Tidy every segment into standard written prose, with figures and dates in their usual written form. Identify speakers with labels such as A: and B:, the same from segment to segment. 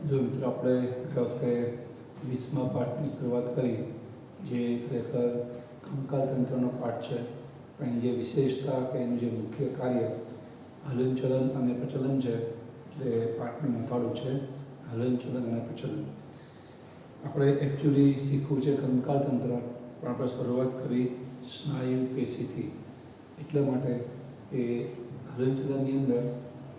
A: જો મિત્રો આપણે ગયા વખતે 20મા પાઠની શરૂઆત કરી, જે ખરેખર કંકાલ તંત્રનો પાઠ છે. પણ એની જે વિશેષતા કે એનું જે મુખ્ય કાર્ય હલનચલન અને પ્રચલન છે, એટલે પાઠનું મથાળું છે હલનચલન અને પ્રચલન. આપણે એકચ્યુઅલી શીખવું છે કંકાલ તંત્ર, પણ આપણે શરૂઆત કરી સ્નાયુ પેશીથી. એટલા માટે એ હલનચલનની અંદર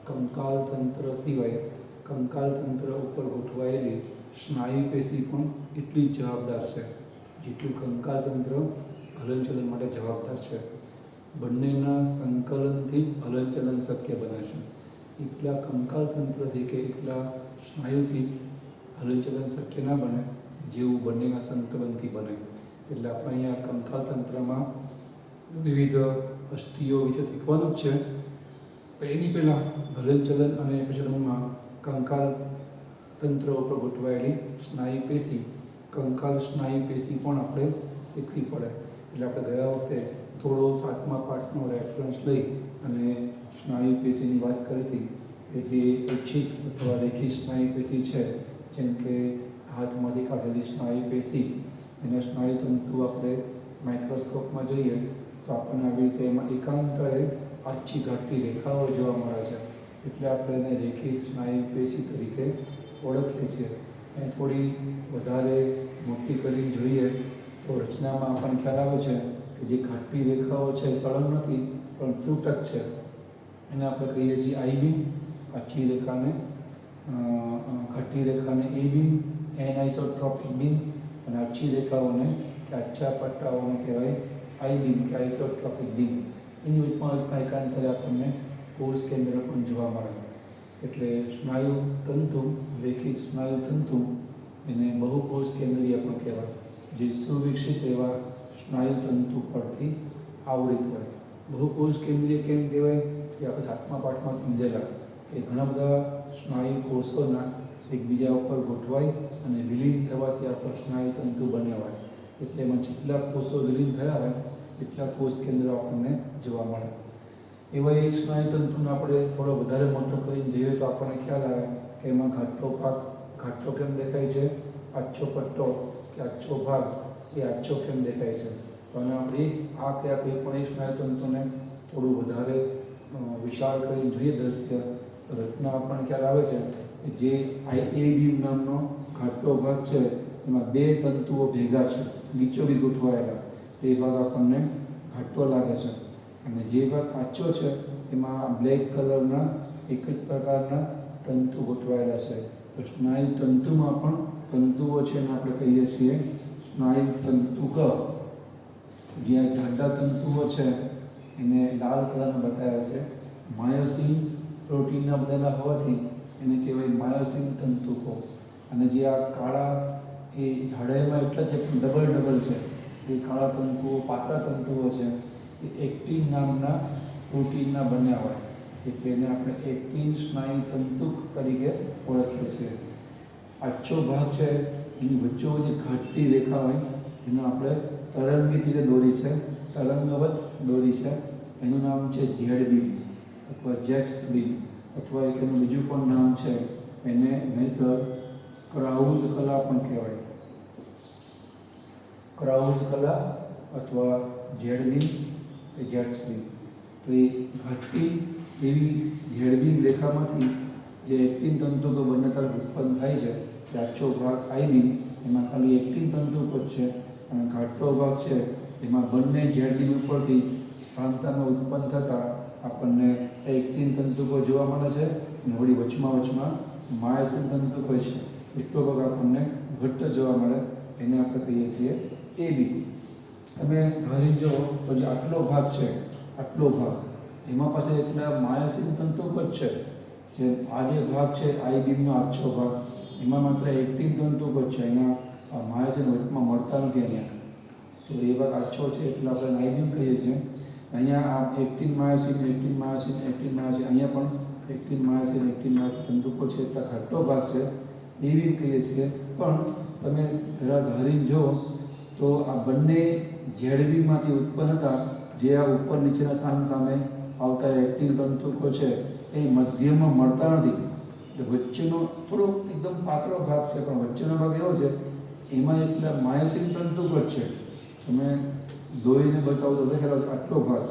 A: કંકાલ તંત્ર સિવાય કંકાલ તંત્ર ઉપર ગોઠવાયેલી સ્નાયુ પેશી પણ એટલી જ જવાબદાર છે જેટલું કંકાલ તંત્ર હલનચલન માટે જવાબદાર છે. બંનેના સંકલનથી જ હલનચલન શક્ય બને છે. એકલા કંકાલ તંત્રથી કે એકલા સ્નાયુથી હલનચલન શક્ય ના બને, જેવું બંનેના સંકલનથી બને. એટલે આપણે અહીંયા કંકાલ તંત્રમાં વિવિધ અસ્થિઓ વિશે શીખવાનું જ છે. એની પહેલાં હલનચલન અને પ્રચલનમાં કંકાલ તંત્ર ઉપર ગોઠવાયેલી સ્નાયુ પેશી, કંકાલ સ્નાયુ પેશી પણ આપણે શીખવી પડે. એટલે આપણે ગયા વખતે થોડો 7મા પાઠનો રેફરન્સ લઈ અને સ્નાયુ પેશીની વાત કરી હતી કે જે ઐચ્છિક અથવા રેખી સ્નાયુ પેશી છે, જેમ કે હાથમાંથી કાઢેલી સ્નાયુ પેશી, એના સ્નાયુ તંતુ આપણે માઇક્રોસ્કોપમાં જોઈએ તો આપણને આવી રીતે એમાં એકાંતરે આછી ઘાટી રેખાઓ જોવા મળે છે. એટલે આપણે એને રેખી સ્નાયુ પેશી તરીકે ઓળખીએ છીએ. એ થોડી વધારે મોટી કરીને જોઈએ તો રચનામાં આપણને ખ્યાલ આવે છે કે જે ઘાટી રેખાઓ છે સળંગ નથી પણ ત્રુટક છે. એને આપણે કહીએ છીએ આઈ બીમ. આછી રેખાને ઘાટી રેખાને એ બીમ, એનઆઇસોટ્રોપિક બીમ, અને આછી રેખાઓને કે આછા પટ્ટાઓને કહેવાય આઈ બીમ કે આઇસોટ્રોપિક બીમ. એની વચમાં એકાંતરે આપણને કોષ કેન્દ્ર પણ જોવા મળે. એટલે સ્નાયુ તંતુ, રેખી સ્નાયુ તંતુ, એને બહુકોષ કેન્દ્રીય પણ કહેવાય, જે સુવિકસિત એવા સ્નાયુ તંતુ પરથી આવૃત હોય. બહુકોષ કેન્દ્રીય કેમ કહેવાય એ આપણે 7મા પાઠમાં સમજેલા કે ઘણા બધા સ્નાયુ કોષોના એકબીજા ઉપર ગોઠવાય અને વિલીન થવાથી આપણે સ્નાયુ તંતુ બન્યા હોય. એટલે એમાં જેટલા કોષો વિલીન થયા હોય એટલા કોષ કેન્દ્રો આપણને જોવા મળે. એવા એક સ્નાયુ તંતુને આપણે થોડો વધારે મોટો કરીને જોઈએ તો આપણને ખ્યાલ આવે કે એમાં ઘાટો ભાગ ઘાટો કેમ દેખાય છે, આછો પટ્ટો કે આછો ભાગ એ આછો કેમ દેખાય છે. તો અને આપણે આ કે આ કોઈ પણ એક સ્નાયુ તંતુને થોડું વધારે વિશાળ કરીને જોઈએ દ્રશ્ય, તો રચના આપણને ખ્યાલ આવે છે કે જે એ બીમ નામનો ઘાટો ભાગ છે એમાં બે તંતુઓ ભેગા છે, નીચોડી ગોઠવાયેલા. તે ભાગ આપણને ઘાટો લાગે છે. અને જે ભાગ આછો છે એમાં બ્લેક કલરના એક જ પ્રકારના તંતુ ગોઠવાયેલા છે. તો સ્નાયુ તંતુમાં પણ તંતુઓ છે એને આપણે કહીએ છીએ સ્નાયુ તંતુક. જ્યાં જાડા તંતુઓ છે એને લાલ કલરના બતાવ્યા છે. માયોસિન પ્રોટીનના બનેલા હોવાથી એને કહેવાય માયોસિન તંતુકો. અને જે આ કાળા એ જાડાઈમાં એટલા છે પણ ડબલ છે. એ કાળા તંતુઓ, પાતળા તંતુઓ છે, એ એક્ટિન નામના પ્રોટીનના બન્યા હોય. એટલે એને આપણે એક્ટિન સ્નાયુ તંતુક તરીકે ઓળખીએ છીએ. આછો ભાગ છે એની વચ્ચોવચ્ચે ઘાટી રેખા હોય એનો આપણે તરંગી રીતે દોરી છે, તરંગવત દોરી છે. એનું નામ છે ઝેડ બીમ અથવા જેક્સ બીમ, અથવા એક એનું બીજું પણ નામ છે, એને નહીંતર ક્રાઉઝ કલા પણ કહેવાય. ક્રાઉઝ કલા અથવા ઝેડ બીમ કે જેક્સ બીમ. તો એ ઘાટી એવી ઝેડ બીમ રેખામાંથી જે એક્ટિન તંતુકો બંને તરફ ઉત્પન્ન થાય છે, તે આછો ભાગ આઈ બીમ, એમાં ખાલી એક્ટિન તંતુકો જ છે. અને ઘાટો ભાગ છે એમાં બંને ઝેડ બીમ ઉપરથી સામસામે ઉત્પન્ન થતાં આપણને એક્ટિન તંતુકો જોવા મળે છે. અને વળી વચમાં માયોસિન તંતુકો છે. એટલો ભાગ આપણને ઘટ્ટ જોવા મળે. એને આપણે કહીએ છીએ એ બીમ. તમે ધારી જો તો જે આટલો ભાગ છે, આટલો ભાગ, એમાં પાસે એટલા માયોસિન તંતુકો જ છે. જે આ જે ભાગ છે આઈ બીમનો આછો ભાગ, એમાં માત્ર એક્ટિન તંતુકો જ છે. એમાં માયોસિન વચમાં મળતા નથી અહીંયા. તો એ ભાગ આછો છે એટલે આપણે આઈ બીમ કહીએ છીએ. અહીંયા આ એક્ટિન માયોસિન અહીંયા પણ એક્ટિન માયોસિન તંતુકો છે એટલા ઘાટો ભાગ છે, એ બીમ કહીએ છીએ. પણ તમે જરા ધારીને જો તો આ બંને ઝેડ બીમમાંથી ઉત્પન્ન હતા, જે આ ઉપર નીચેના સામે આવતા એક્ટિન તંતુકો છે એ મધ્યમાં મળતા નથી. એટલે વચ્ચેનો થોડો એકદમ પાતળો ભાગ છે, પણ વચ્ચેનો ભાગ એવો છે એમાં એટલે માયોસિન તંતુ જ છે. તમે દોઈને બતાવો તો દેખાડો આટલો ભાગ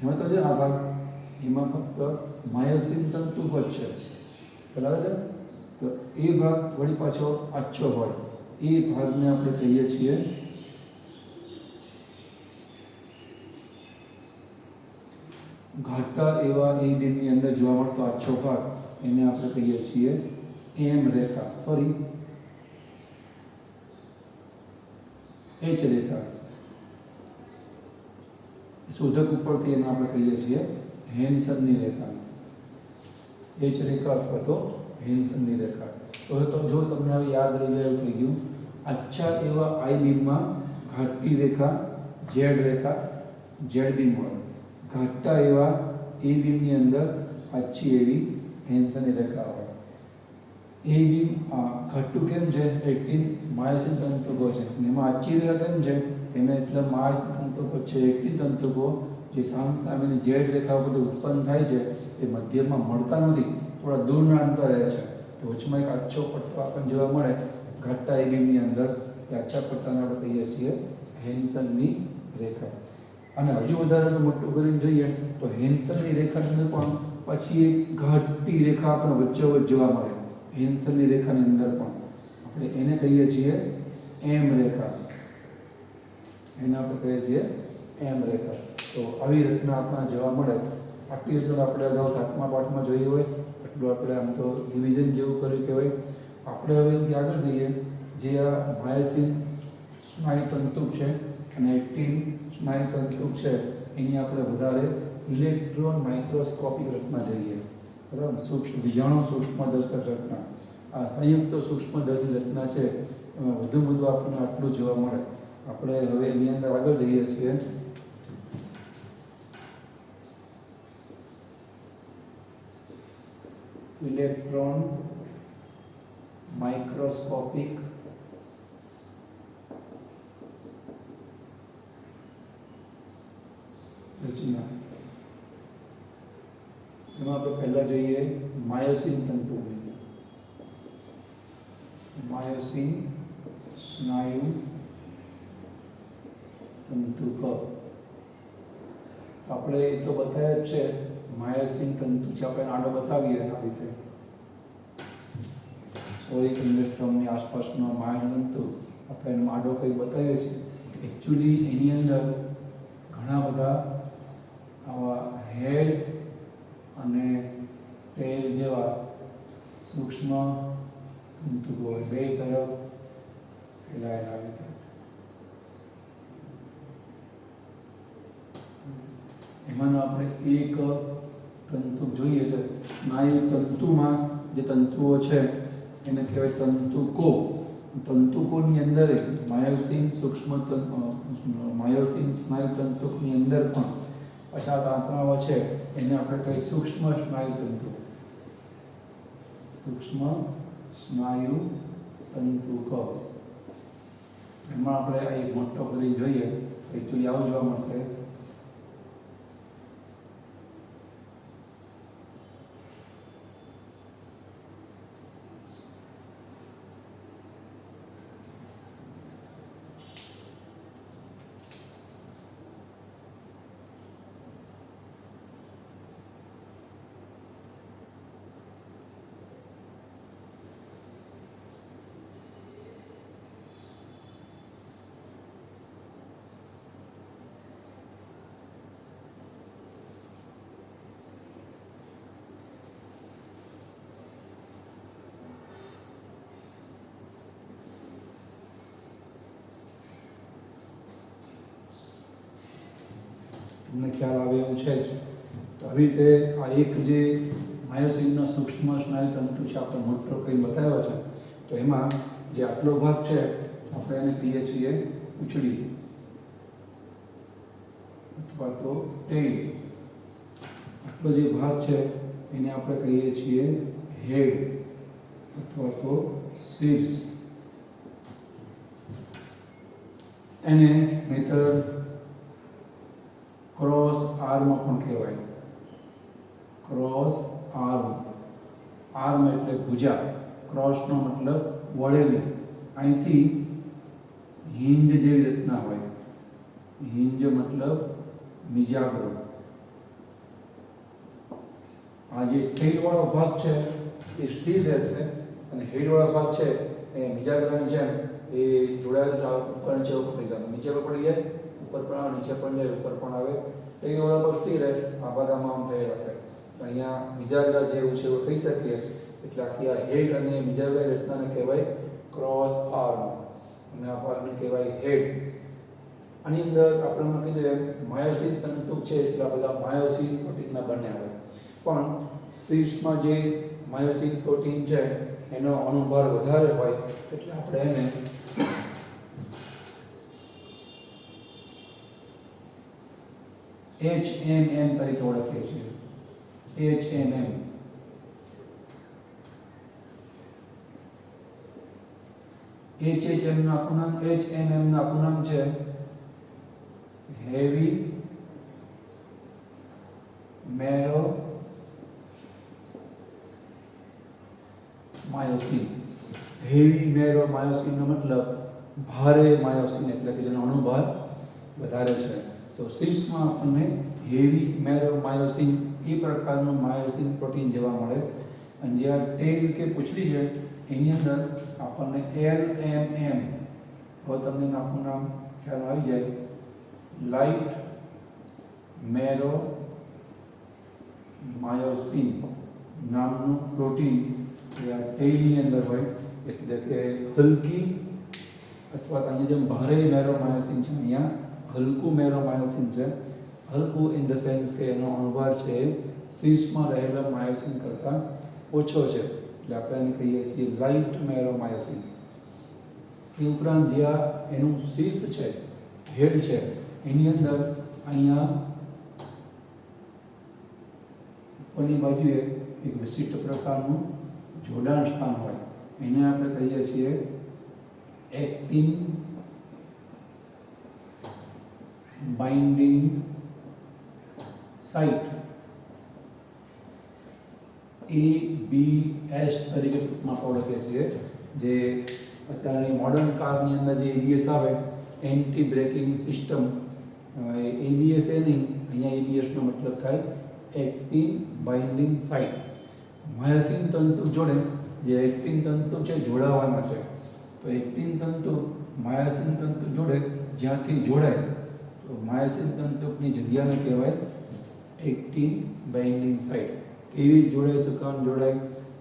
A: એમાં તો છે, આ ભાગ એમાં ફક્ત માયોસિન તંતુ જ છે, બરાબર છે. તો એ ભાગ વળી પાછો આછો હોય, એ ભાગને આપણે કહીએ છીએ ઘાટા એવા એ બીમની અંદર જોવા મળતો આછો ભાગ, એને આપણે કહીએ છીએ એમ રેખા, સોરી એચ રેખા. શોધક ઉપરથી એને આપણે કહીએ છીએ હેન્સનની રેખા, એચ રેખા અથવા તો હેન્સનની રેખા. તો જો તમને હવે યાદ રહી જાય એવું થઈ ગયું, આછા એવા આઈ બીમમાં ઘાટી રેખા ઝેડ રેખા, ઝેડ બીમ હોય. ઘાટા એવા એ બીમની અંદર આછી એવી હેન્સનની રેખા હોય. એ બીમ ઘાટું કેમ છે? એક્ટિન માયોસિન તંતુકો છે. એમાં આછી રેખા કેમ છે? એને એટલે માયોસિન તંતુકો છે, એક્ટિન તંતુકો જે સામેની ઝેડ રેખા બધું ઉત્પન્ન થાય છે એ મધ્યમાં મળતા નથી, થોડા દૂરના અંતરે છે. તો વચમાં એક આછો પટ્ટો આપણને જોવા મળે ઘાટા એ બીમની અંદર, એ આછા પટ્ટાને આપણે કહીએ છીએ હેન્સનની રેખા. અને હજુ વધારે મોટું કરીને જોઈએ તો હેન્સનની રેખાની અંદર પણ પછી એક ઘાટી રેખા આપણને વચ્ચોવચ્ચ જોવા મળે. હેન્સનની રેખાની અંદર પણ આપણે એને કહીએ છીએ એમ રેખા, એને આપણે કહીએ છીએ એમ રેખા. તો આવી રચના આપણને જોવા મળે. આટલી રચના આપણે અગાઉ 7મા પાઠમાં જોઈ હોય, એટલું આપણે આમ તો ડિવિઝન જેવું કર્યું કહેવાય. આપણે હવે એનાથી આગળ જઈએ, જે આ માયોસિન સ્નાયુ તંતુ છે અને એક્ટિન સ્નાયુ તંતુ છે, એની આપણે વધારે ઇલેક્ટ્રોન માઇક્રોસ્કોપિક રચના જોઈએ, બરાબર. સૂક્ષ્મ બીજાણુ સૂક્ષ્મદર્શક રચના, આ સંયુક્ત સૂક્ષ્મદર્શક રચના છે, એમાં વધુ આપણને આટલું જોવા મળે. આપણે હવે એની અંદર આગળ જઈએ છીએ. ઇલેક્ટ્રોન માઇક્રોસ્કોપિક રચના. એમાં આપણે પહેલા જોઈએ માયોસિન તંતુ. માયોસિન સ્નાયુ તંતુક. આપણે એ તો બતાવ્યા જ છે, માયોસિન તંતુ છે, આપણે આડો બતાવીએ આ રીતે 100 કિલોમીટરની આસપાસનો માયોસિન તંતુ આપણે એનો આડો કંઈ બતાવીએ છીએ. એકચ્યુઅલી એની અંદર ઘણા બધા આવા હેડ અને ટેલ જેવા સૂક્ષ્મ તંતુઓ બે તરફ ફેલાયેલા રીતે. એમાંનો આપણે એક તંતુ જોઈએ તો સ્નાયુ તંતુમાં જે તંતુઓ છે એને કહેવાય તંતુકો. તંતુકોની અંદર માયોસિન સૂક્ષ્મ માયોસિન સ્નાયુ તંતુકની અંદર પણ પાછા તાંતણાઓ છે, એને આપણે કહીએ સૂક્ષ્મ સ્નાયુ તંતુ. સૂક્ષ્મ સ્નાયુ તંતુક. એમાં આપણે એક મોટો કરી જોઈએ, એકચ્યુઅલી આવું જોવા મળશે. તમને ખ્યાલ આવે એવું છે જ. તો આવી રીતે આ એક જે માયોસિનનો સૂક્ષ્મ સ્નાયુ તંતુ છે આપણે મોટો કંઈ બતાવ્યો છે, તો એમાં જે આટલો ભાગ છે આપણે એને કહીએ છીએ પૂંછડી અથવા તો ટેલ. આટલો જે ભાગ છે એને આપણે કહીએ છીએ હેડ અથવા તો શીર્ષ. એને નહીતર ક્રોસ આર્મ પણ કહેવાય. Cross arm. આર્મ એટલે ભુજા, ક્રોસનો મતલબ વળેલું. અહીંથી હિંજ જેવી રીતના હોય. હિંજ મતલબ મિજાગરો. આ જે ટેલવાળો ભાગ છે એ સ્થિર રહેશે અને હેડવાળો ભાગ છે એ મિજાગરાની જેમ એ જોડાયેલ ઉપર નીચે ઉપર થઈ જાય. નીચે પર પડી જાય, ઉપર પણ આવે, નીચે પણ જાય, ઉપર પણ આવે. ટેલવાળો ભાગ સ્થિર રહે, આ ભાગ આમ થઈ રાખે. અહીંયા મિજાગરા જેવું છે એવું કહી શકીએ. એટલે આખી આ હેડ અને મિજાગરાની રચનાને કહેવાય ક્રોસ આર્મ અને આ ભાગને કહેવાય હેડ. આની અંદર આપણે કીધું એમ માયોસિન તંતુ છે એટલા બધા માયોસિન પ્રોટીનના બને આવે. પણ શીર્ષમાં જે માયોસિન પ્રોટીન છે એનો અણુભાર વધારે હોય એટલે આપણે એને HMM તરીકે ઓળખીએ છીએ. HMM. HMM નું આખું નામ છે હેવી મેરો માયોસિન. હેવી મેરો માયોસિન નો મતલબ ભારે માયોસિન એટલે કે જેનો અણુભાર વધારે છે. તો શીર્ષમાં આપણને હેવી મેરો માયોસિન એ પ્રકારનું માયોસિન પ્રોટીન જોવા મળે. અને જ્યાં ટેલ કે પૂંછડી છે એની અંદર આપણને LMM, હવે તમને આખું નામ ખ્યાલ આવી જાય, લાઇટ મેરો માયોસિન નામનું પ્રોટીન ટેલની અંદર હોય. એટલે કે હલકી અથવા તો અહીંયા જેમ ભારે મેરો માયોસિન છે અહીંયા હલકું મેરો માયોસિન છે. હલકું ઇન ધ સેન્સ કે એનો અણુભાર છે શીર્ષમાં રહેલા માયોસિન કરતાં ઓછો છે એટલે આપણે એને કહીએ છીએ લાઇટ મેરો માયોસિન. એ ઉપરાંત જ્યાં એનું શીર્ષ છે, હેડ છે, એની અંદર અહીંયા ઉપરની બાજુએ એક વિશિષ્ટ પ્રકારનું જોડાણ સ્થાન હોય. એને આપણે કહીએ છીએ એક્ટિન બાઇન્ડિંગ સાઇટ, ABS તરીકે ટૂંકમાં ઓળખીએ છીએ. જે અત્યારની મોડર્ન કારની અંદર જે ABS આવે, એન્ટી બ્રેકિંગ સિસ્ટમ, ABS એ નહીં, અહીંયા ABS નો મતલબ થાય એક્ટિન બાઇન્ડિંગ સાઇટ. માયોસિન તંતુ જોડે જે એક્ટિન તંતુ છે જોડાવાના છે. તો એક્ટિન તંતુ માયોસિન તંતુ જોડે જ્યાંથી જોડાય તો માયોસિન તંતુની જગ્યાને કહેવાય એક્ટિન બાઇન્ડિંગ સાઇટ. કેવી જોડાય, શું કામ જોડાય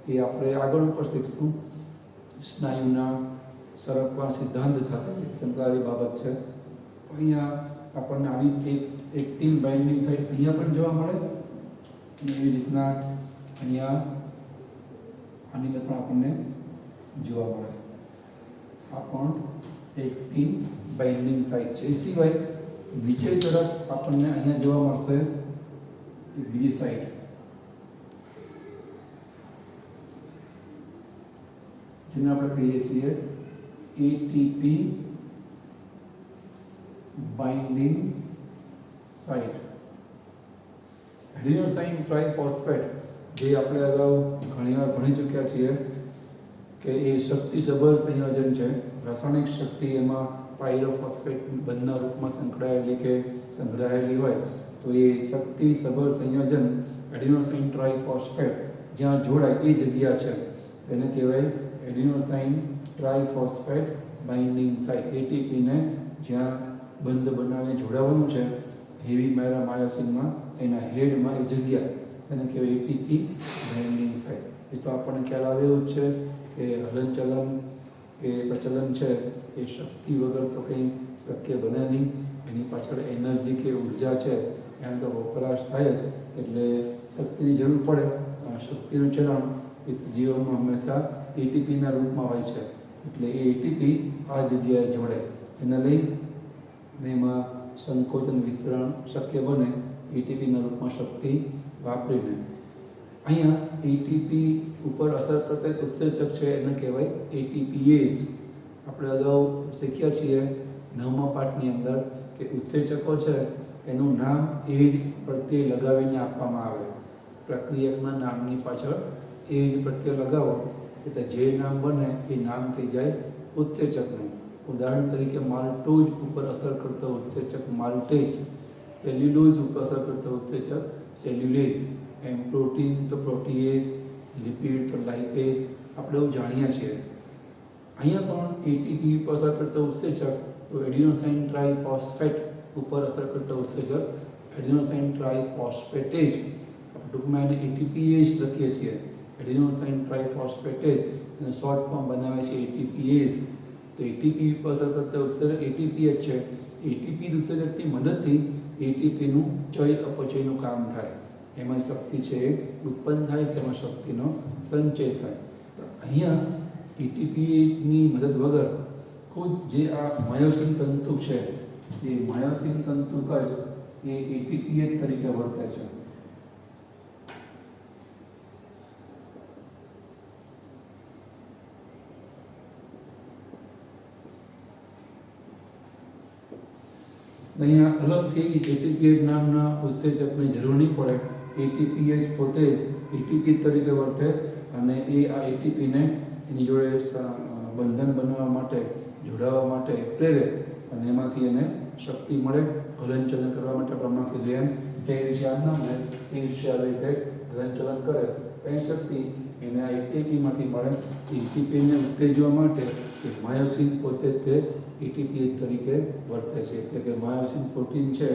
A: એ આપણે આગળ ઉપર શીખશું. સ્નાયુના સરકવા સિદ્ધાંત સાથે સંકળાયેલી બાબત છે. અહીંયા આપણને આવી એક એક્ટિન બાઇન્ડિંગ સાઇટ અહીંયા પણ જોવા મળે. એવી રીતના અહીંયા આની અંદર પણ આપણને જોવા મળે. આ પણ એક્ટિન બાઇન્ડિંગ સાઇટ છે. એ સિવાય નીચે તરફ આપણને અહીંયા જોવા મળશે એક બીજી સાઇટ, જેને આપણે કહીએ છીએ ATP binding site. Adenosine triphosphate જે આપણે અગાઉ ઘણીવાર ભણી ચૂક્યા છીએ કે એ શક્તિસભર સંયોજન છે. રાસાયણિક શક્તિ એમાં પાયરોફોસ્ફેટ બંધના રૂપમાં સંકળાયેલી કે સંગ્રહાયેલી હોય તો એ શક્તિસભર સંયોજન એડિનોસાઇન ટ્રાઇફોસ્ફેટ જ્યાં જોડાય એ જગ્યા છે એને કહેવાય adenosine triphosphate binding site. ATP ને જ્યાં બંધ બનાવીને જોડાવાનું છે હેવી મેરો માયોસિનમાં, એના હેડમાં એ જગ્યા એને કહેવાય ATP બાઇન્ડિંગ સાઇટ. એ તો આપણને ખ્યાલ આવે એવું છે કે હલનચલન કે પ્રચલન છે એ શક્તિ વગર તો કંઈ શક્ય બને નહીં. એની પાછળ એનર્જી કે ઉર્જા છે એનો તો વપરાશ થાય જ, એટલે શક્તિની જરૂર પડે. શક્તિનું ચલણ એ સજીવોમાં હંમેશા ATPના રૂપમાં હોય છે. એટલે એ ATP આ જગ્યાએ જોડે એને લઈ ને એમાં સંકોચન વિતરણ શક્ય બને ATPના રૂપમાં શક્તિ વાપરીને. અહીંયા ATP ઉપર અસર કરતા એક ઉત્સેચક છે એને કહેવાય ATPase. આપણે અગાઉ શીખ્યા છીએ 9મા પાઠની અંદર કે ઉત્સેચકો છે એનું નામ એજ પ્રત્યે લગાવીને આપવામાં આવે. પ્રક્રિયકના નામની પાછળ એ જ પ્રત્યય લગાવો એટલે જે નામ બને એ નામ થઈ જાય ઉત્સેચકનું. ઉદાહરણ તરીકે માલ્ટોઝ ઉપર અસર કરતો ઉત્સેચક માલ્ટેઝ, સેલ્યુલોઝ ઉપર અસર કરતો ઉત્સેચક સેલ્યુલેઝ, એમ પ્રોટીન તો પ્રોટીએઝ, લિપિડ તો લાઇપેઝ, આપણે એવું જાણીએ છીએ. અહીંયા પણ એટીપી ઉપર અસર કરતો ઉત્સેચક તો એડિનોસાઇન ટ્રાઇફોસ્ફેટ ઉપર અસર કરતો ઉત્સેચક એડિનોસાઇન ટ્રાઇફોસ્ફેટેઝ, આપણે ટૂંકમાં એને એટીપીએઝ લખીએ છીએ. એડિનોસાઇન ટ્રાઇફોસ્ફેટેઝ એનું શોર્ટ ફોર્મ બનાવે છે એટીપીએઝ. તો એટીપી ઉપર અસર કરતા ઉત્સેચક એટીપી જ છે. એટીપી ઉત્સેચકની મદદથી એટીપીનું ચય અપચયનું કામ થાય, એમાં શક્તિ છે એ ઉત્પન્ન થાય કે એમાં શક્તિનો સંચય થાય. અહીંયા એટીપીની મદદ વગર ખુદ જે આ માયોસિન તંતુ છે એ માયોસિન તંતુક જ એ એટીપીએચ તરીકે વર્તે છે. અહીંયા અલગથી એટીપીએચ નામના ઉત્સેચકની જરૂર નહીં પડે. એટીપીએચ પોતે જ એટીપી તરીકે વર્તે અને એ આ એટીપીને એની જોડે બંધન બનાવવા માટે, જોડાવા માટે પ્રેરે અને એમાંથી એને શક્તિ મળે હલનચલન કરવા માટે. પ્રમાણ કીધું એમ ટેર છે આ નામ ને શીર છે આવી રીતે હલનચલન કરે કઈ શક્તિ એને આ એટીપીમાંથી મળે. એટીપીને ઉત્તેજવા માટે એ માયોસિન પોતે તે એટીપી તરીકે વર્તે છે. એટલે કે માયોસિન પ્રોટીન છે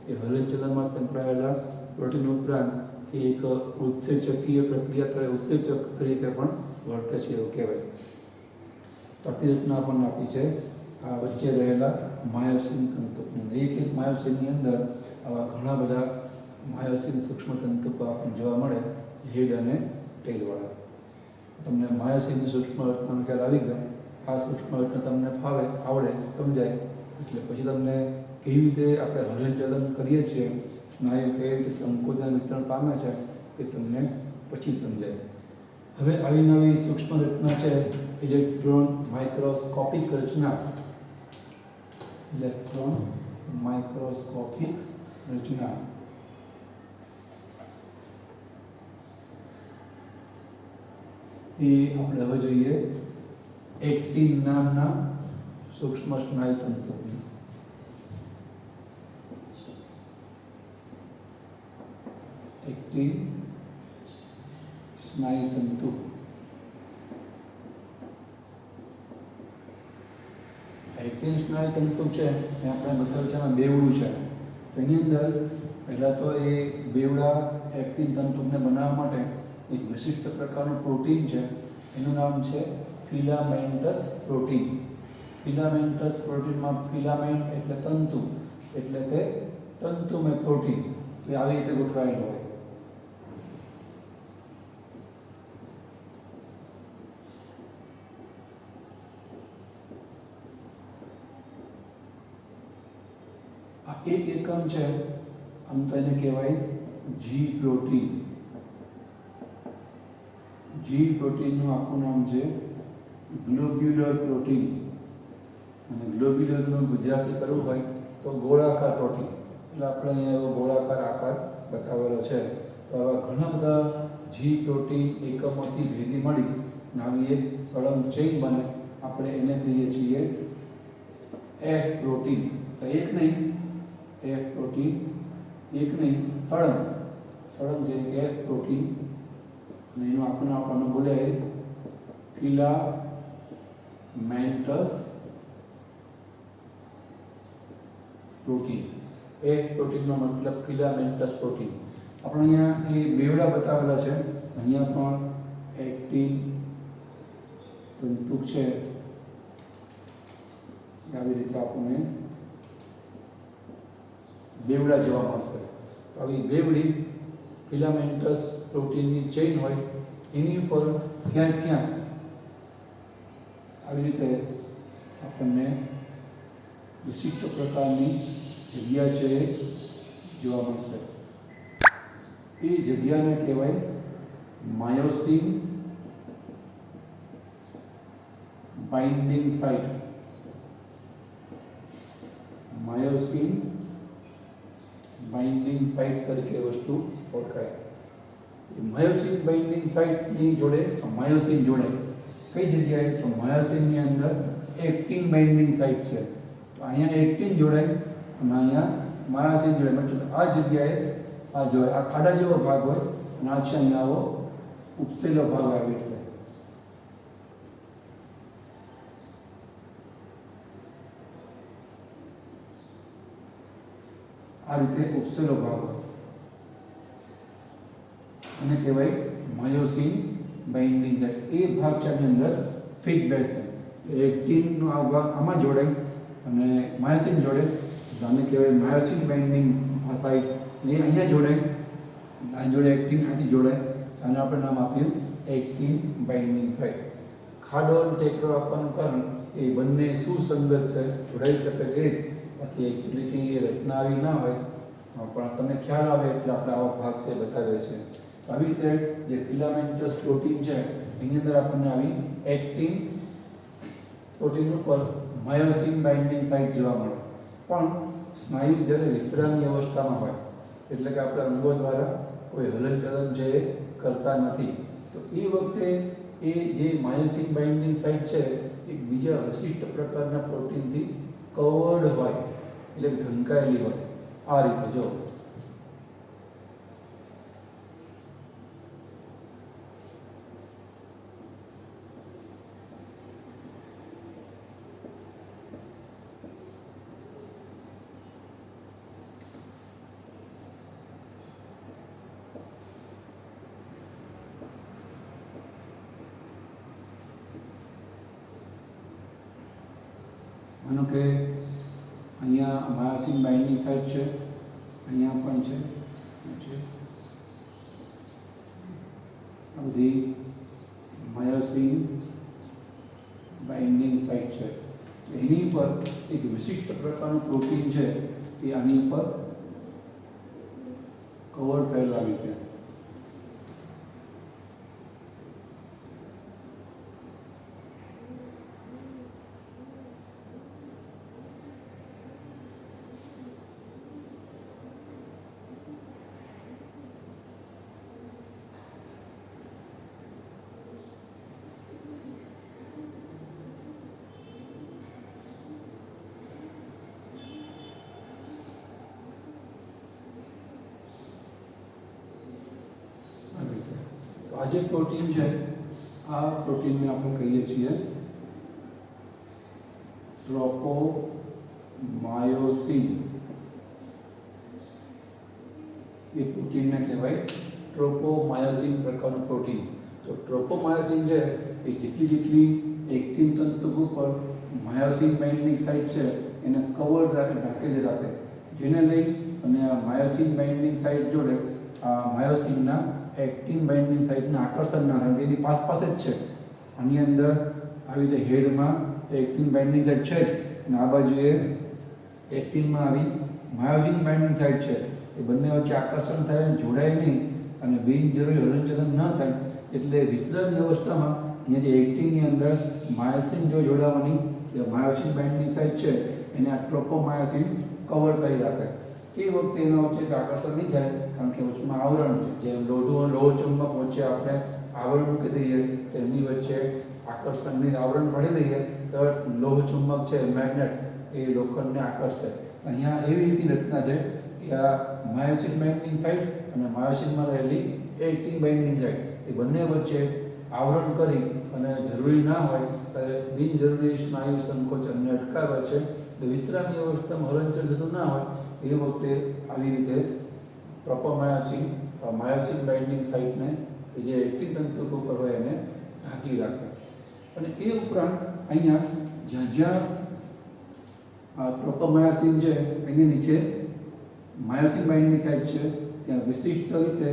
A: એ હલનચલનમાં સંકળાયેલા પ્રોટીન ઉપરાંત એક ઉત્સેચકીય પ્રક્રિયા ઉત્સેચક તરીકે પણ વર્તે છે એવું કહેવાય. તો આટલી રચના આપણને આપી છે આ વચ્ચે રહેલા માયોસિન તંતુકની. એક એક માયોસિનની અંદર આવા ઘણા બધા માયોસિન સૂક્ષ્મ તંતુકો આપણને જોવા મળે, હેડ અને ટેલવાળા. તમને માયોસિનની સૂક્ષ્મ રચનાનો ખ્યાલ આવી ગયો. આ સૂક્ષ્મ રચના તમને ફાવે, આવડે, સમજાય એટલે પછી તમને કેવી રીતે આપણે હલનચલન કરીએ છીએ, સ્નાયુ કેવી રીતે સંકોચન વિતરણ પામે છે એ તમને પછી સમજાય. હવે આવી નવી સૂક્ષ્મ રચના છે ઇલેક્ટ્રોન માઇક્રોસ્કોપિક રચના. ઇલેક્ટ્રોન માઇક્રોસ્કોપિક રચના એ આપણે હવે જોઈએ એક્ટિન નામના સૂક્ષ્મ સ્નાયુ તંતુની. એક્ટિન સ્નાયુ તંતુ. એક્ટિન સ્નાયુ તંતુ છે એ આપણે બતાવ્યું છે એમાં બેવડું છે. એની અંદર પહેલાં તો એ બેવડા એક્ટિન તંતુને બનાવવા માટે એક વિશિષ્ટ પ્રકારનું પ્રોટીન છે, એનું નામ છે ફિલામેન્ટસ પ્રોટીન. ફિલામેન્ટસ પ્રોટીનમાં ફિલામેન્ટ એટલે તંતુ, એટલે કે તંતુમય પ્રોટીન એ આવી રીતે ગોઠવાયેલું હોય. આ એક એકમ છે, આમ તો એને કહેવાય જી પ્રોટીન. જી પ્રોટીનનું આખું નામ છે ગ્લોબ્યુલર પ્રોટીન. અને ગ્લોબ્યુલરનું ગુજરાતી કરવું હોય તો ગોળાકાર પ્રોટીન. એટલે આપણે અહીંયા એવો ગોળાકાર આકાર બતાવેલો છે. તો આવા ઘણા બધા જી પ્રોટીન એકમોથી ભેગી મળી આવી એક સળંગ ચેઇન બને. આપણે એને કહીએ છીએ એફ પ્રોટીન. તો એક નહીં, એફ પ્રોટીન એક નહીં, સળંગ જેવી કે એફ પ્રોટીન. અને એનું આપણને આપણને બોલે ફિલામેન્ટસ પ્રોટીન. એક પ્રોટીનનો મતલબ ફિલામેન્ટસ પ્રોટીન. આપણે અહીંયા એ બેવડા બતાવેલા છે. અહીંયા પણ એક્ટિન તંતુ છે, આવી રીતે આપણને બેવડા જોવા મળશે. તો આવી બેવડી ફિલામેન્ટસ પ્રોટીનની ચેઇન હોય એની ઉપર ક્યાંક આવી રીતે આપણને વિશિષ્ટ પ્રકારની જગ્યા છે એ જોવા મળશે. એ જગ્યાને કહેવાય myosin binding site. Myosin binding site તરીકે વસ્તુ ઓળખાય. માયોસિન બાઇન્ડિંગ સાઇટની જોડે માયોસિન જોડે કઈ જગ્યાએ? તો માયોસિનની અંદર એક્ટિન બાઇન્ડિંગ સાઇટ છે, તો અહીંયા એક્ટિન જોડાય અને અહીંયા માયોસિન જોડાય. મતલબ આ જગ્યાએ આ જોડાય, આ ખાડા જેવો ભાગ હોય અને આ છે અહીંયા આવો ઉપસેલો ભાગ આવે છે. આ રીતે ઉપસેલો ભાગ હોય અને કહેવાય માયોસિન બાઇન્ડિંગ સાઇટ. એ ભાગ છે આની અંદર ફિટ બેસે. એક્ટિનનો આ ભાગ આમાં જોડાય અને માયોસિન જોડે, આને કહેવાય માયોસિન બાઇન્ડિંગ સાઇટ. એ અહીંયા જોડાય, આ જોડે એક્ટિન આથી જોડાય, આને આપણે નામ આપ્યું એક્ટિન બાઇન્ડિંગ સાઇટ. ખાડો અને ટેકરો આપવાનું કારણ એ બંને સુસંગત છે, જોડાઈ શકે એ જ. બાકી એકચ્યુઅલી કંઈ રચના આવી ના હોય પણ તમને ખ્યાલ આવે એટલે આપણે આવા ભાગ છે બતાવે છે. આવી રીતે જે ફિલામેન્ટસ પ્રોટીન છે એની અંદર આપણને આવી એક્ટિન પ્રોટીન ઉપર માયોસિન બાઇન્ડિંગ સાઇટ જોવા મળે. પણ સ્નાયુ જ્યારે વિશ્રામની અવસ્થામાં હોય, એટલે કે આપણા અંગો દ્વારા કોઈ હલનચલન છે એ કરતા નથી, તો એ વખતે એ જે માયોસિન બાઇન્ડિંગ સાઇટ છે એ બીજા વિશિષ્ટ પ્રકારના પ્રોટીનથી કવર્ડ હોય, એટલે ઢંકાયેલી હોય. આ રીતે જો માનો કે અહીંયા માયોસિન બાઇન્ડિંગ સાઇટ છે, અહીંયા પણ છે, આ બધી માયોસિન બાઇન્ડિંગ સાઇટ છે. એની પર એક વિશિષ્ટ પ્રકારનું પ્રોટીન છે એ આની ઉપર કવર થયેલું આવી રીતે. આ જે પ્રોટીન છે આ પ્રોટીનને આપણે કહીએ છીએ ટ્રોપોમાયોસિન. એ પ્રોટીનને કહેવાય ટ્રોપોમાયોસિન પ્રકારનું પ્રોટીન. તો ટ્રોપોમાયોસિન છે એ જેટલી એક્ટિન તંતુ ઉપર માયોસિન બાઇન્ડિંગ સાઇટ છે એને કવર્ડ ઢાંકેલી રાખે, જેને લઈ અને આ માયોસિન બાઇન્ડિંગ સાઇટ જોડે આ માયોસિનના એક્ટિન બાઇન્ડિંગ સાઇટના આકર્ષણ ના થાય. એની પાસ જ છે. આની અંદર આવી રીતે હેડમાં એક્ટિન બાઇન્ડિંગ સાઇટ છે અને આ બાજુએ એક્ટિનમાં આવી માયોસિન બાઇન્ડિંગ સાઇટ છે. એ બંને વચ્ચે આકર્ષણ થાય, જોડાય નહીં અને બિનજરૂરી હલનચલન ન થાય. એટલે વિશ્રામની અવસ્થામાં અહીંયા જે એક્ટિનની અંદર માયોસિન જો જોડાવાની માયોસિન બાઇન્ડિંગ સાઇટ છે એને આ ટ્રોપોમાયોસિન કવર કરી રાખે. એ વખતે એના વચ્ચે આકર્ષણ નહીં થાય, કારણ કે વચમાં આવરણ છે. જે લોહ ચુંબક વચ્ચે આપણે આવરણ મૂકી દઈએ તો એમની વચ્ચે આકર્ષણની આવરણ પાડી દઈએ તો લોહ ચુંબક છે, મેગ્નેટ, એ લોખંડને આકર્ષે. અહીંયા એવી રીતની રચના છે કે આ માયોસિન બાઇન્ડિંગ સાઇટ અને માયોસિનમાં રહેલી એક્ટિન બાઇન્ડિંગ સાઇટ એ બંને વચ્ચે આવરણ કરી અને જરૂરી ના હોય ત્યારે બિનજરૂરી સ્નાયુ સંકોચનને અટકાવે છે. વિશ્રામની અવસ્થામાં હલનચલન થતું ના હોય એ વખતે આવી રીતે ટ્રોપોમાયોસિન માયોસિન બાઇન્ડિંગ સાઇટને જે એક્ટિન તંતુ ઉપર હોય એને ઢાંકી રાખે. અને એ ઉપરાંત અહીંયા જ્યાં જ્યાં આ ટ્રોપોમાયોસિન છે એની નીચે માયોસિન બાઇન્ડિંગ સાઇટ છે ત્યાં વિશિષ્ટ રીતે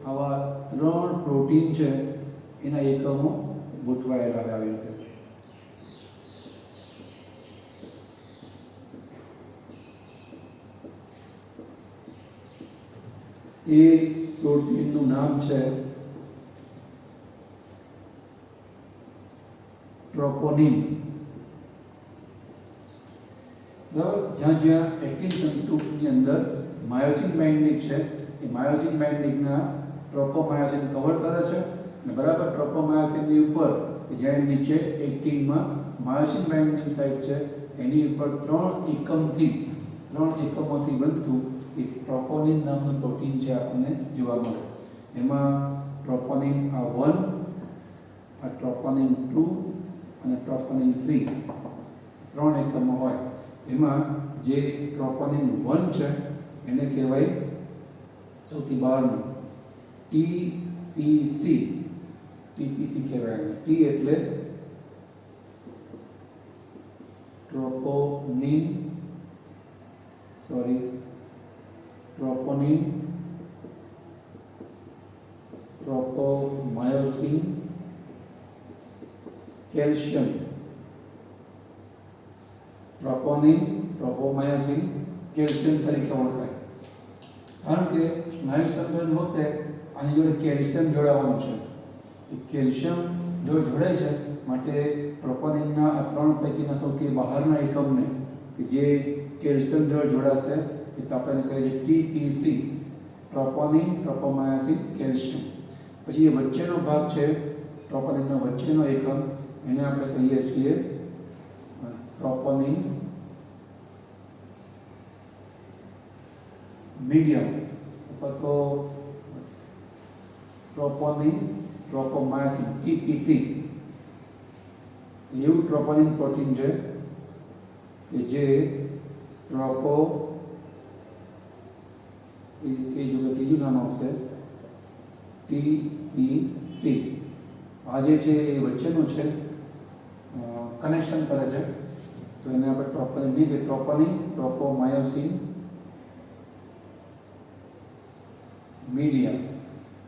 A: આવા 3 પ્રોટીન છે એના એકમો ગોઠવાયેલા આવી રીતે. એ પ્રોટીનનું નામ છે ટ્રોપોનિન. બરાબર. જ્યાં જ્યાં એક્ટિન તંતુની અંદર માયોસિન બાઇન્ડિંગ છે એ માયોસિન બાઇન્ડિંગના
B: ટ્રોપોમાયોસિન કવર કરે છે અને બરાબર ટ્રોપોમાયોસિનની ઉપર જ્યાં નીચે એક્ટિનમાં માયોસિન બાઇન્ડિંગ સાઇટ છે એની ઉપર 3 એકમોથી બનતું એક ટ્રોપોનિન નામનું પ્રોટીન છે આપણને જોવા મળે. એમાં ટ્રોપોનિન આ 1, આ ટ્રોપોનિન 2 અને ટ્રોપોનિન 3 3 એકમો હોય. એમાં જે ટ્રોપોનિન 1 છે એને કહેવાય સૌથી બહારનું ટીપીસી કહેવાય. ટી એટલે ટ્રોપોનિન ટ્રોપોમાયોસિન કેલ્શિયમ. ટ્રોપોમાયોસિન કેલ્શિયમ તરીકે ઓળખાય. કારણ કે સ્નાયુ સંકોચન વખતે આની જોડે કેલ્શિયમ જોડાવાનું છે. એ કેલ્શિયમ જો જોડાય છે માટે ટ્રોપોનિનના આ 3 પૈકીના સૌથી બહારના એકમને કે જે કેલ્શિયમ જોડે જોડાશે એ તો આપણે કહીએ છીએ ટીપીસી, ટ્રોપોનિન ટ્રોપોમાયોસિન કેલ્શિયમ. પછી એ વચ્ચેનો ભાગ છે ટ્રોપોનિનનો વચ્ચેનો એકમ, એને આપણે કહીએ છીએ ટ્રોપોનિન મીડિયમ અથવા તો ટ્રોપોનિન ટ્રોપોમાયોસિન ટીપીટી. એવું ટ્રોપોનિન પ્રોટીન છે કે જે ત્રીજું નામ આવશે ટીપીટી. આ જે છે એ વચ્ચેનું છે, કનેક્શન કરે છે, તો એને આપણે ટ્રોપોનિન ટ્રોપોમાયોસિન મીડિયમ.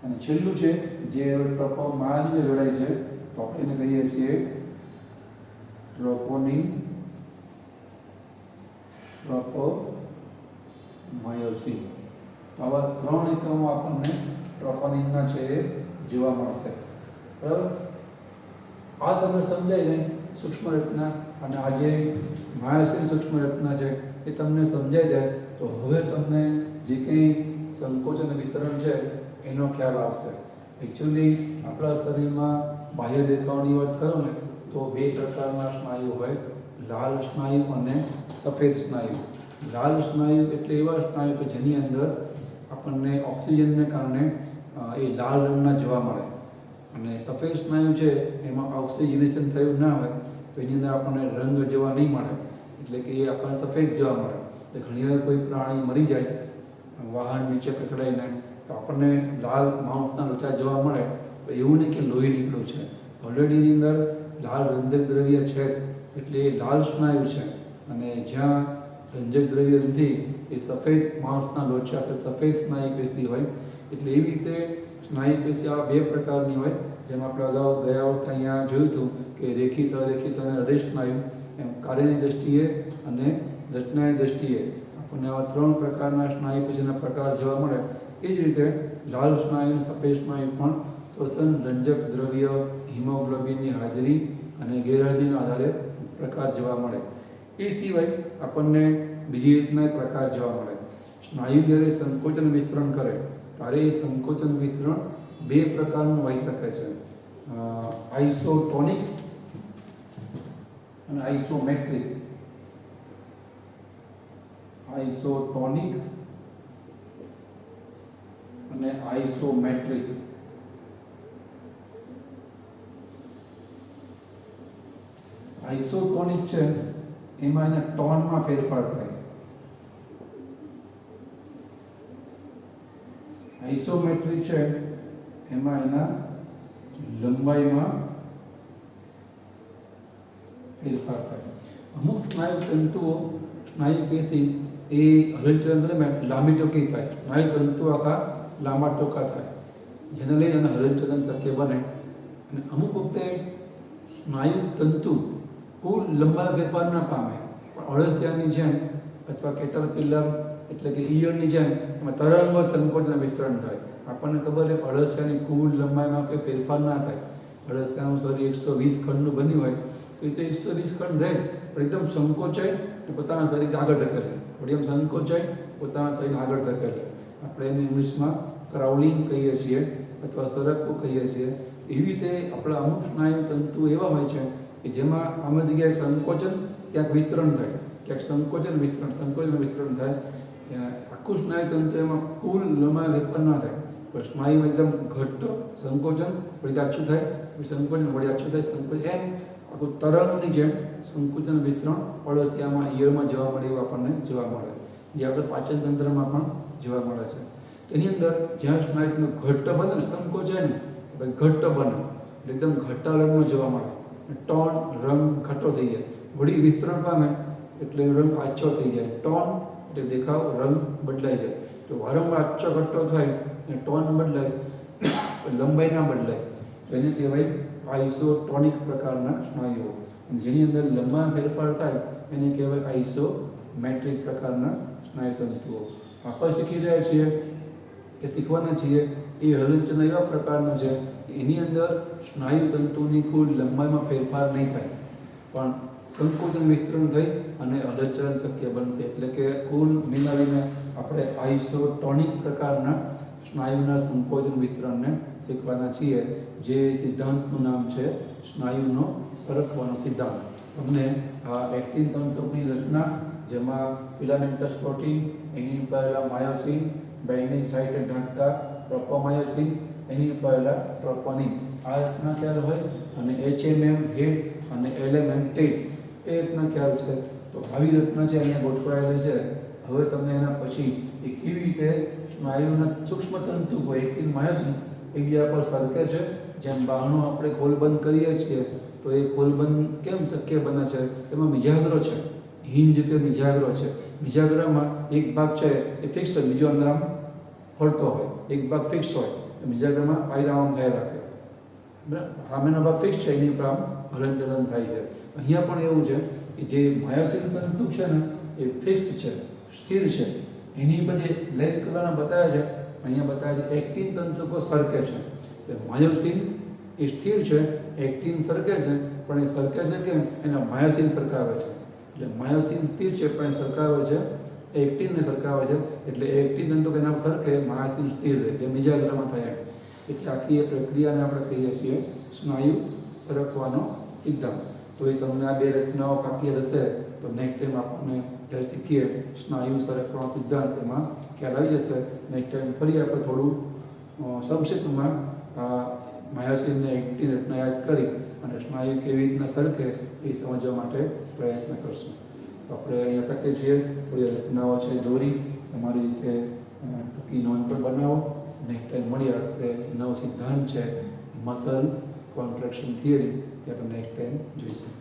B: અને છેલ્લું છે જે ટ્રોપોમાયોસિન જોડાય છે તો આપણે એને કહીએ છીએ ટ્રોપોનિન ટ્રોપોમાયોસિન. આવા 3 એકમો આપણને ટ્રોપોનિનના છે એ જોવા મળશે. બરાબર, આ તમને સમજાય ને સૂક્ષ્મ રચના, અને આ જે માયોસિન સૂક્ષ્મ રચના છે એ તમને સમજાઈ જાય તો હવે તમને જે કંઈ સંકોચન વિતરણ છે એનો ખ્યાલ આવશે. એકચ્યુઅલી આપણા શરીરમાં બાહ્ય દેખાવની વાત કરું ને તો 2 પ્રકારના સ્નાયુ હોય, લાલ સ્નાયુ અને સફેદ સ્નાયુ. લાલ સ્નાયુ એટલે એવા સ્નાયુ કે જેની અંદર આપણને ઓક્સિજનને કારણે એ લાલ રંગના જોવા મળે, અને સફેદ સ્નાયુ છે એમાં ઓક્સિજનેશન થયું ના હોય તો એની અંદર આપણને રંગ જોવા નહીં મળે, એટલે કે એ આપણને સફેદ જોવા મળે. એટલે ઘણીવાર કોઈ પ્રાણી મરી જાય વાહન નીચે કચડાઈને તો આપણને લાલ માઉન્ટના લોચા જોવા મળે, તો એવું નહીં કે લોહી નીકળ્યું છે, ઓલરેડી એની અંદર લાલ રંજક દ્રવ્ય છે, એટલે એ લાલ સ્નાયુ છે. અને જ્યાં રંજક દ્રવ્ય નથી એ સફેદ માઉન્ટના લોચા કે સફેદ સ્નાયુ પેશી હોય. એટલે એવી રીતે સ્નાયુ પેશી આ 2 પ્રકારની હોય. જેમ આપણે અગાઉ ગયા વખતે અહીંયા જોયું હતું કે રેખિત અરેખિત અને હૃદય સ્નાયુ, એમ કાર્યની દ્રષ્ટિએ અને રચનાની દ્રષ્ટિએ આપણને આવા 3 પ્રકારના સ્નાયુ પેશીના પ્રકાર જોવા મળે. એ જ રીતે લાલ સ્નાયુ અને સફેદ સ્નાયુ પણ શ્વસન, રંજક દ્રવ્ય, હિમોગ્લોબિનની હાજરી અને ગેરહાજરીના આધારે પ્રકાર જોવા મળે. એ સિવાય આપણને બીજી રીતના પ્રકાર જોવા મળે. સ્નાયુ જ્યારે સંકોચન વિસ્તરણ કરે ત્યારે એ સંકોચન વિસ્તરણ 2 પ્રકારનું હોઈ શકે છે, આઇસોટોનિક અને આઇસોમેટ્રિક. આઇસોટોનિક અને આઇસોમેટ્રિક. આઇસોટોનિક છે એમાં એના ટોનમાં ફેરફાર થાય. આઇસોમેટ્રિક છે એમાં એના લંબાઈમાં ફેરફાર થાય. અમુક સ્નાયુ તંતુઓ, સ્નાયુ પેશી એ હલનચલન દરમિયાન લાંબી ટૂંકી થાય, સ્નાયુ તંતુ આખા લાંબા ટૂંકા થાય, જેને લઈને એના હલનચલન શક્ય બને. અને અમુક વખતે સ્નાયુ તંતુ કુલ લંબાઈ ફેરફાર ન પામે, પણ અળસિયાની જેમ અથવા કેટરપિલર એટલે કે ઈયળની જેમ એમાં તરંગો સંકોચન વિસ્તરણ થાય. આપણને ખબર છે અળસિયાની કુલ લંબાઈમાં કોઈ ફેરફાર ના થાય. અળસિયાનું શરીર 120 ખંડનું બન્યું હોય તો એ તો 120 ખંડ રહે જ, પણ એકદમ સંકોચાય અને પોતાના શરીર આગળ ધકેલે, વળી એમ સંકોચાય પોતાના શરીર આગળ ધકેલે. આપણે એને ઇંગ્લિશમાં ક્રાઉલિંગ કહીએ છીએ અથવા સરકવું કહીએ છીએ. એવી રીતે આપણા અમુક સ્નાયુ તંતુ એવા હોય છે કે જેમાં અમુક જગ્યાએ સંકોચન ક્યાંક વિસ્તરણ થાય, ક્યાંક સંકોચન વિસ્તરણ થાય. આખું સ્નાયુ તંતુ એમાં કુલ લંબાઈ ફેરફાર ના થાય, પણ સ્નાયુ એકદમ ઘટ્ટ સંકોચન વળી આછું થાય, સંકોચન વળી આછું થાય, સંકોચન એમ આખું તરંગની જેમ સંકોચન વિસ્તરણ અળસિયામાં ઈયળમાં જોવા મળે એવું આપણને જોવા મળે, જે આપણે પાચન તંત્રમાં પણ જોવા મળે છે. એની અંદર જ્યાં સ્નાયુ ઘટ્ટ બને ને સંકોચાય ને ઘટ્ટ બને એકદમ ઘટ્ટા રંગમાં જોવા મળે, ટોન રંગ ઘટ્ટો થઈ જાય, વળી વિસ્તરણ પામે એટલે રંગ આછો થઈ જાય, ટોન એટલે દેખાવ રંગ બદલાઈ જાય. તો વારંવાર આછો ઘટ્ટો થાય અને ટોન બદલાય, લંબાઈ ના બદલાય તો એને કહેવાય આઇસોટોનિક પ્રકારના સ્નાયુઓ. જેની અંદર લંબાઈ ફેરફાર થાય એને કહેવાય આઇસોમેટ્રિક પ્રકારના સ્નાયુ તંતુઓ. આપણે શીખી રહ્યા છીએ કે શીખવાના છીએ એ હલનચલન એવા પ્રકારનું છે એની અંદર સ્નાયુ તંતુની કુલ લંબાઈમાં ફેરફાર નહીં થાય, પણ સંકોચન વિસ્તરણ થઈ અને હલનચલન શક્ય બનશે. એટલે કે કુલ મિલાવીને આપણે આઇસોટોનિક પ્રકારના સ્નાયુના સંકોચન વિસ્તરણને શીખવાના છીએ, જે સિદ્ધાંતનું નામ છે સ્નાયુનો સરકવાનો સિદ્ધાંત. તમને આ એક્ટિન તંતુની રચના, જેમાં ફિલામેન્ટસ પ્રોટીન, એની ઉપર માયોસિન, બાઇન્ડિંગ સાઇટે ઢાંકતા ટ્રોપોમાયોસિન, એની ઉપર ટ્રોપોનિન, આ રીતના ખ્યાલ હોય, અને HMM હેડ અને LMN ટેલ એ રીતના ખ્યાલ છે. તો આવી રચના છે અહીંયા ગોઠવાયેલી છે. હવે તમને એના પછી એ કેવી રીતે સ્નાયુના સૂક્ષ્મ તંતુ હોય એક્ટિન માયોસિન એકબીજા પર સરકે છે, જેમ બહારનું આપણે ખોલબંધ કરીએ છીએ તો એ ખોલબંધ કેમ શક્ય બને છે, એમાં મિજાગ્રો છે, હિંજ કે મિજાગ્રો છે. મિજાગ્રામાં એક ભાગ છે એ ફિક્સ હોય, બીજો અંદર આમ ફરતો હોય, એક ભાગ ફિક્સ હોય, મિજાગ્રામાં પાયદા આમ થયા રાખે, સામેનો ભાગ ફિક્સ છે એની ઉપર આમ હલનચલન થાય છે. અહીંયા પણ એવું છે કે જે માયોસિન તંતુ છે ને એ ફિક્સ છે, સ્થિર છે. એની બધી બ્લેક કલરના બતાવ્યા છે, અહીંયા બતાવે છે એક્ટિન તંતુકો સરકે છે. માયોસિન એ સ્થિર છે, એક્ટિન સરકે છે, પણ એ સરકે છે કેમ, એના માયોસિન સરકાવે છે. એટલે માયોસિન સ્થિર છે પણ સરકાવે છે, એક્ટિનને સરકાવે છે, એટલે એક્ટિન તંતુ કે નામ સરકે, માયોસિન સ્થિર રહે, જે મિજાગ્રામાં થાય. એટલે આખી એ પ્રક્રિયાને આપણે કહીએ છીએ સ્નાયુ સરકવાનો સિદ્ધાંત. તો એ તમને આ બે રચનાઓ પાકી રહેશે તો નેક્સ્ટ ટાઈમ આપણને જ્યારે શીખીએ સ્નાયુ સરકવાનો સિદ્ધાંત એમાં ખ્યાલ આવી જશે. નેક્સ્ટ ટાઈમ ફરી આપણે થોડું સંક્ષિપ્તમાં માયોસિનને એક્ટિન રચના યાદ કરી અને સ્નાયુ કેવી રીતના સરકે એ સમજવા માટે પ્રયત્ન કરશું. તો આપણે અહીંયા ટકે છીએ, થોડી રચનાઓ છે દોરી, તમારી રીતે ટૂંકી નોંધ પર બનાવો. નેક્સ્ટ ટાઈમ મળીએ આપણે નવો સિદ્ધાંત છે મસલ કોન્ટ્રેક્શન થિયરી, એ આપણે નેક્સ્ટ ટાઈમ જોઈશું.